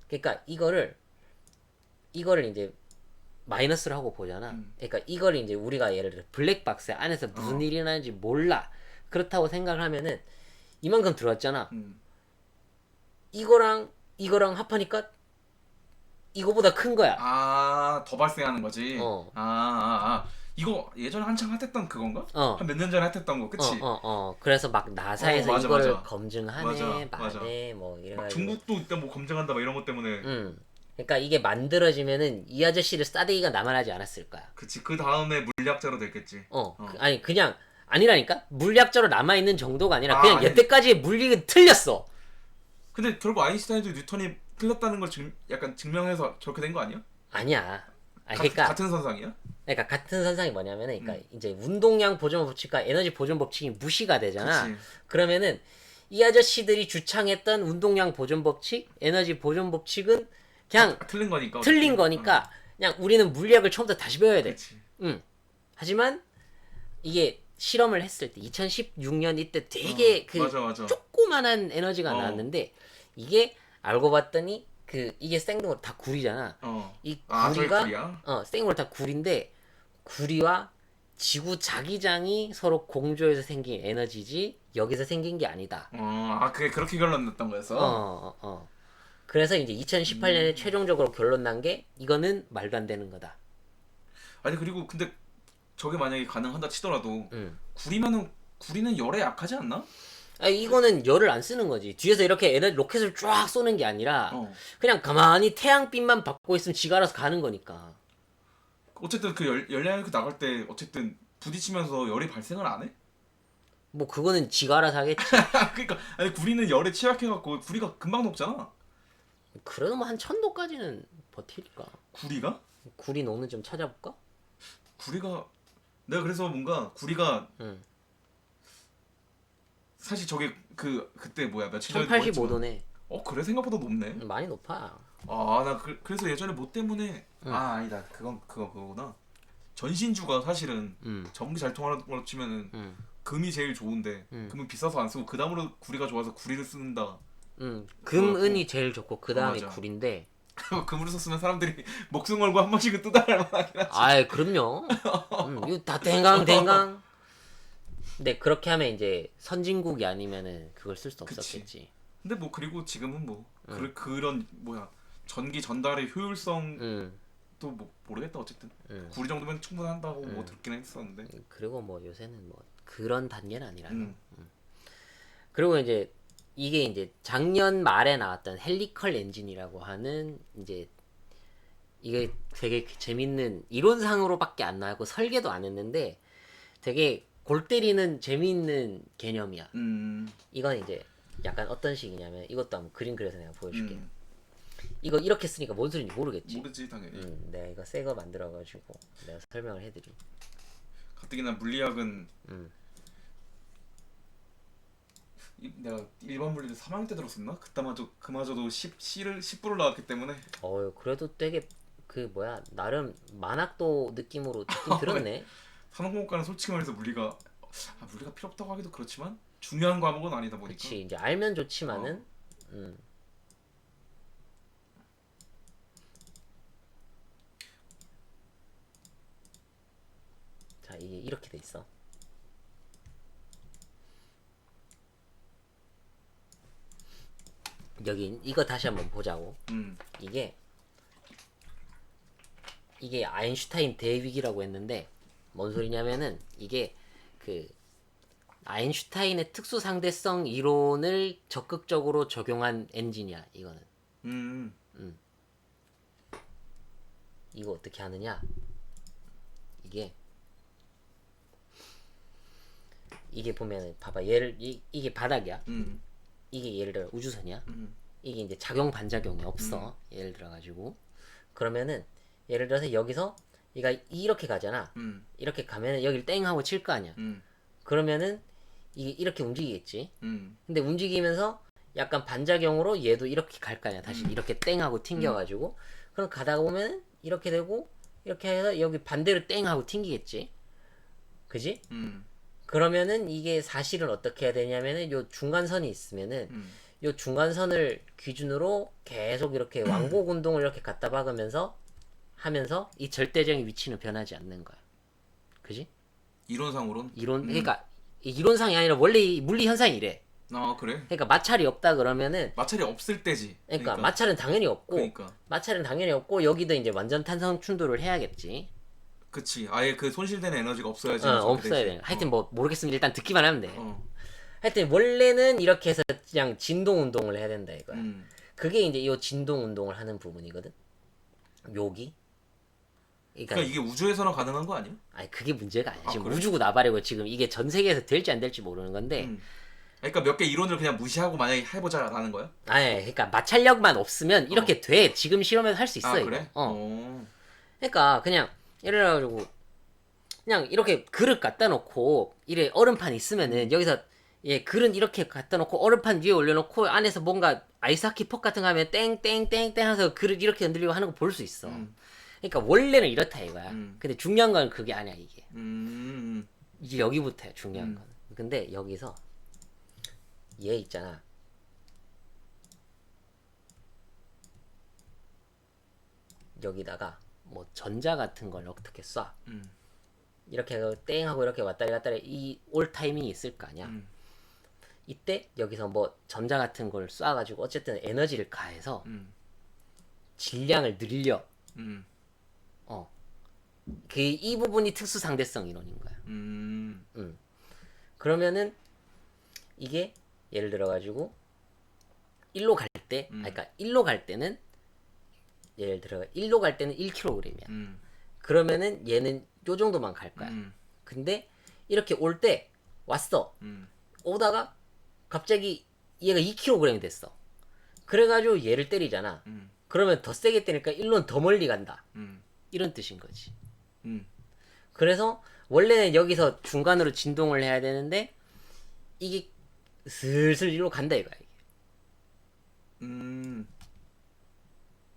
그러니까 이거를 이제 마이너스를 하고 보잖아. 그러니까 이걸 이제 우리가 예를 들어 블랙박스 안에서 무슨 일이 나는지 몰라. 그렇다고 생각을 하면은 이만큼 들어왔잖아. 이거랑 합하니까 이거보다 큰 거야. 더 발생하는 거지. 이거 예전에 한창 핫했던 그건가? 한 몇 년 전에 핫했던 거, 그치? 그래서 막 나사에서 맞아, 이거를 맞아. 검증하네, 맞아. 마네, 뭐 막 이래가지고. 중국도 이때 뭐 검증한다 막 이런 것 때문에. 그러니까 이게 만들어지면은 이 아저씨를 싸대기가 남아나지 않았을 거야. 그치. 그 다음에 물리학자로 됐겠지. 아니 그냥 아니라니까 물리학자로 남아 있는 정도가 아니라 아, 그냥 아니. 여태까지의 물리는 틀렸어. 근데 결국 아인슈타인도 뉴턴이 틀렸다는 걸 약간 증명해서 저렇게 된 거 아니야? 아니야. 그러니까 같은 선상이야? 그러니까 같은 선상이 뭐냐면은 그러니까 이제 운동량 보존 법칙과 에너지 보존 법칙이 무시가 되잖아. 그치. 그러면은 이 아저씨들이 주창했던 운동량 보존 법칙, 에너지 보존 법칙은 그냥 틀린 거니까. 틀린 거니까 그냥 우리는 물리학을 처음부터 다시 배워야 돼. 그치. 하지만 이게 실험을 했을 때 2016년 이때 되게 그 맞아. 조그만한 에너지가 나왔는데 이게 알고 봤더니 그 이게 생동으로 다 구리잖아. 이 저게 구리가 구리야? 생으로 다 구리인데 구리와 지구 자기장이 서로 공조해서 생긴 에너지지 여기서 생긴 게 아니다. 그게 그렇게 결론 났던 거였어? 그래서 이제 2018년에 최종적으로 결론 난 게 이거는 말도 안 되는 거다. 아니 그리고 근데 저게 만약에 가능하다 치더라도 구리는 열에 약하지 않나? 이거는 열을 안 쓰는 거지. 뒤에서 이렇게 에너지 로켓을 쫙 쏘는 게 아니라 그냥 가만히 태양빛만 받고 있으면 지가 알아서 가는 거니까. 어쨌든 그 열량이 나갈 때 어쨌든 부딪히면서 열이 발생을 안 해? 뭐 그거는 지가 알아서 하겠지. 그러니까 아니 구리는 열에 취약해갖고 구리가 금방 녹잖아. 그래도 뭐 한 1000도까지는 버틸까? 구리가? 구리 녹는 좀 찾아볼까? 구리가 내가 그래서 뭔가 구리가 응. 사실 저게 그때 뭐야 며칠 전에 뭐 했지만 1085도네. 그래 생각보다 높네. 많이 높아. 나 그래서 예전에 뭐 때문에 응. 아니다 그거구나. 전신주가 사실은 전기 잘 통하는 걸로 치면은 금이 제일 좋은데 금은 비싸서 안 쓰고 그 다음으로 구리가 좋아서 구리를 쓴다. 금, 은이 제일 좋고 그 다음에 맞아. 구리인데. 금으로 썼으면 사람들이 목숨 걸고 한 번씩은 뜯어갈 만하긴 하지. 아이 그럼요. 이거 다 댕강. 근데 그렇게 하면 이제 선진국이 아니면은 그걸 쓸 수 그치. 없었겠지. 근데 뭐 그리고 지금은 뭐 그런 뭐야 전기 전달의 효율성 또 뭐 모르겠다 어쨌든 구리 정도면 충분한다고 뭐 듣긴 했었는데. 그리고 뭐 요새는 뭐 그런 단계는 아니라서. 그리고 이제 이게 이제 작년 말에 나왔던 헬리컬 엔진이라고 하는 이제 이게 되게 재밌는 이론상으로밖에 안 나오고 설계도 안 했는데 되게 골 때리는 재미있는 개념이야. 이건 이제 약간 어떤 식이냐면 이것도 한번 그림 그려서 내가 보여줄게. 이거 이렇게 쓰니까 뭔 소리인지 모르겠지. 모르지 당연히. 내가 이거 새 거 만들어가지고 내가 설명을 해드림. 가뜩이나 물리학은 내가 일반 물리를 3학년 때 들었었나? 그마저도 10불을 나왔기 때문에. 그래도 되게 그 뭐야 나름 만학도 느낌으로 듣긴 들었네. 산업공학과는 솔직히 말해서 물리가 필요 없다고 하기도 그렇지만 중요한 과목은 아니다 보니까. 그치 이제 알면 좋지만은. 자 이게 이렇게 돼 있어. 여기 이거 다시 한번 보자고. 이게 아인슈타인 대위기라고 했는데 뭔 소리냐면은 이게 그 아인슈타인의 특수 상대성 이론을 적극적으로 적용한 엔진이야 이거는. 이거 어떻게 하느냐? 이게 보면 봐봐 이게 바닥이야. 이게 예를 들어 우주선이야. 이게 이제 작용 반작용이 없어. 예를 들어 가지고 그러면은 예를 들어서 여기서 얘가 이렇게 가잖아. 이렇게 가면은 여기를 땡 하고 칠 거 아니야. 그러면은 이게 이렇게 움직이겠지. 근데 움직이면서 약간 반작용으로 얘도 이렇게 갈 거 아니야. 다시 이렇게 땡 하고 튕겨가지고 그럼 가다가 보면 이렇게 되고 이렇게 해서 여기 반대로 땡 하고 튕기겠지. 그지? 그러면은 이게 사실은 어떻게 해야 되냐면은 요 중간선이 있으면은 요 중간선을 기준으로 계속 이렇게 왕복 운동을 이렇게 갖다 박으면서 하면서 이 절대적인 위치는 변하지 않는 거야. 그지? 이론상으로는? 그러니까 이론상이 아니라 원래 이 물리 현상이 이래. 그래? 그러니까 마찰이 없다 그러면은 마찰이 없을 때지. 그러니까 마찰은 당연히 없고 그러니까. 마찰은 당연히 없고 여기도 이제 완전 탄성 충돌을 해야겠지. 그치. 아예 그 손실되는 에너지가 없어야지. 없어야 돼. 하여튼 뭐 모르겠으면 일단 듣기만 하면 돼. 하여튼 원래는 이렇게 해서 그냥 진동 운동을 해야 된다 이거야. 그게 이제 이 진동 운동을 하는 부분이거든. 여기. 그러니까 이게 우주에서는 가능한 거 아니야? 아니 그게 문제가 아니야. 지금 그래? 우주고 나발이고 지금 이게 전 세계에서 될지 안 될지 모르는 건데. 그러니까 몇 개 이론을 그냥 무시하고 만약에 해보자라는 거야? 아니 그러니까 마찰력만 없으면 이렇게 돼. 지금 실험에서 할 수 있어. 그래? 이거. 그러니까 그냥 예를 들어가지고 그냥 이렇게 그릇 갖다 놓고 이래 얼음판 있으면은 여기서 그릇 이렇게 갖다 놓고 얼음판 위에 올려놓고 안에서 뭔가 아이스하키 퍽 같은 거 하면 땡땡땡땡 해서 그릇 이렇게 흔들리고 하는 거 볼 수 있어. 그러니까 원래는 이렇다 이거야. 근데 중요한 건 그게 아니야 이게. 이제 여기부터야 중요한 건. 근데 여기서 얘 있잖아. 여기다가 뭐 전자 같은 걸 어떻게 쏴. 이렇게 해서 땡 하고 이렇게 왔다리 갔다리 이 올 타이밍이 있을 거 아니야. 이때 여기서 뭐 전자 같은 걸 쏴가지고 어쨌든 에너지를 가해서 질량을 늘려. 이 부분이 특수 상대성 이론인 거야. 그러면은 이게 예를 들어가지고 1로 갈 때, 그러니까 1로 갈 때는 예를 들어 1로 갈 때는 1kg이야. 그러면은 얘는 요 정도만 갈 거야. 근데 이렇게 올 때 왔어. 오다가 갑자기 얘가 2kg이 됐어. 그래가지고 얘를 때리잖아. 그러면 더 세게 때리니까 일론 더 멀리 간다. 이런 뜻인 거지. 그래서 원래는 여기서 중간으로 진동을 해야 되는데 이게 슬슬 일로 간다 이거야. 이게.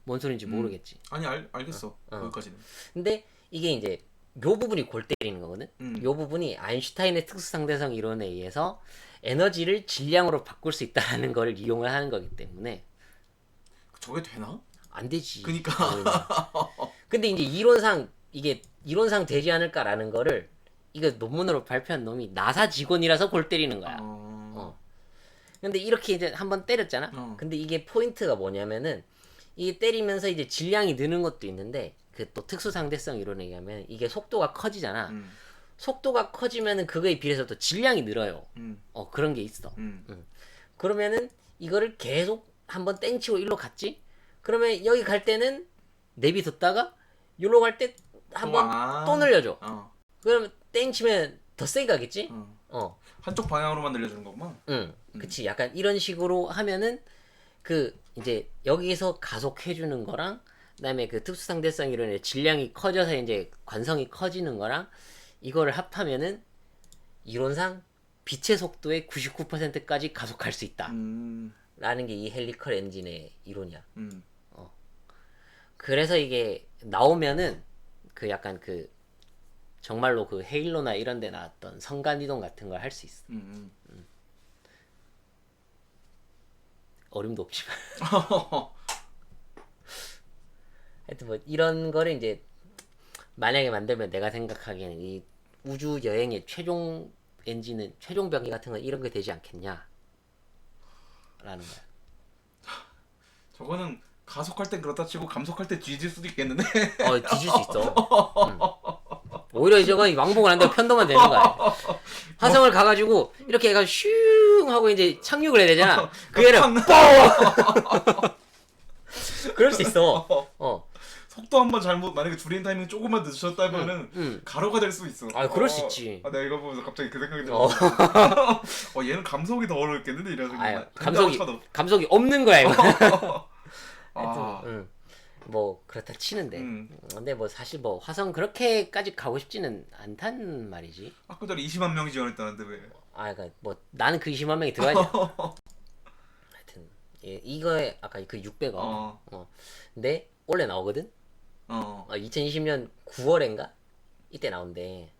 뭔 소린지 모르겠지. 아니 알겠어. 거기까지는. 근데 이게 이제 요 부분이 골 때리는 거거든. 요 부분이 아인슈타인의 특수상대성 이론에 의해서 에너지를 질량으로 바꿀 수 있다는 걸 이용을 하는 거기 때문에 저게 되나? 안 되지. 그니까. 근데 이제 이론상 이게 이론상 되지 않을까라는 거를 이거 논문으로 발표한 놈이 나사 직원이라서 골 때리는 거야. 근데 이렇게 이제 한번 때렸잖아. 근데 이게 포인트가 뭐냐면은 이게 때리면서 이제 질량이 느는 것도 있는데 그 또 특수상대성 이론에 의하면 이게 속도가 커지잖아. 속도가 커지면은 그거에 비례해서 또 질량이 늘어요. 그런 게 있어. 그러면은 이거를 계속 한번 땡치고 일로 갔지? 그러면 여기 갈 때는 내비뒀다가 여기로 갈 때 한번 또 늘려줘. 그러면 땡치면 더 세게 가겠지? 한쪽 방향으로만 늘려주는 거구만. 그치. 약간 이런 식으로 하면은 그 이제 여기서 가속해주는 거랑 그다음에 그 특수상대성 이론의 질량이 커져서 이제 관성이 커지는 거랑 이거를 합하면은 이론상 빛의 속도의 99%까지 가속할 수 있다. 라는 게 이 헬리컬 엔진의 이론이야. 그래서 이게 나오면은 그 약간 그 정말로 그 헤일로나 이런 데 나왔던 성간 이동 같은 걸 할 수 있어. 어림도 없지만. 하여튼 뭐 이런 거를 이제 만약에 만들면 내가 생각하기에는 이 우주 여행의 최종 엔진은 최종 병기 같은 건 이런 게 되지 않겠냐 라는 거야. 저거는 가속할 땐 그렇다 치고 감속할 때 뒤질 수도 있겠는데. 뒤질 수 있어. 오히려 저건 왕복을 안 되고 편도만 되는 거야. 화성을 가가지고 이렇게 해가 슝 하고 이제 착륙을 해야 되잖아. 그 애를 뻥. 그럴 수 있어. 속도 한번 잘못 만약에 줄이는 타이밍 조금만 늦으셨다면은 가로가 될 수 있어. 그럴 수 있지. 내가 이거 보면서 갑자기 그 생각이 들어. 얘는 감속이 더 어렵겠는데 이런 생각. 감속이 없는 거야 이거. 뭐 그렇다 치는데. 근데 뭐 사실 뭐 화성 그렇게까지 가고 싶지는 않단 말이지. 아까 전에 20만 명이 지원했다는데 왜? 그러니까 뭐 나는 그 20만 명이 들어가냐. 하여튼 이거에 아까 그 600억. 근데 원래 나오거든. 2020년 9월인가 이때 나온대.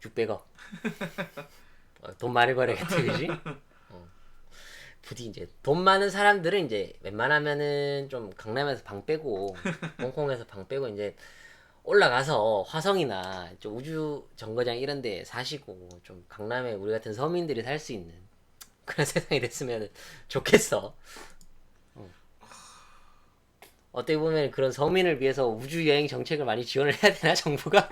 600억. 돈 많이 벌어야겠다, 그지? 부디 이제 돈 많은 사람들은 이제 웬만하면은 좀 강남에서 방 빼고 홍콩에서 방 빼고 이제 올라가서 화성이나 좀 우주 정거장 이런 데 사시고 좀 강남에 우리 같은 서민들이 살 수 있는 그런 세상이 됐으면 좋겠어. 어떻게 보면 그런 서민을 위해서 우주 여행 정책을 많이 지원을 해야 되나 정부가?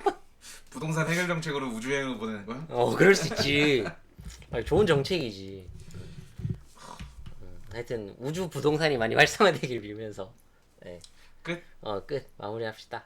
부동산 해결 정책으로 우주 여행을 보내는 거야? 그럴 수 있지. 좋은 정책이지. 하여튼 우주 부동산이 많이 활성화되길 빌면서. 네. 끝. 끝. 마무리합시다.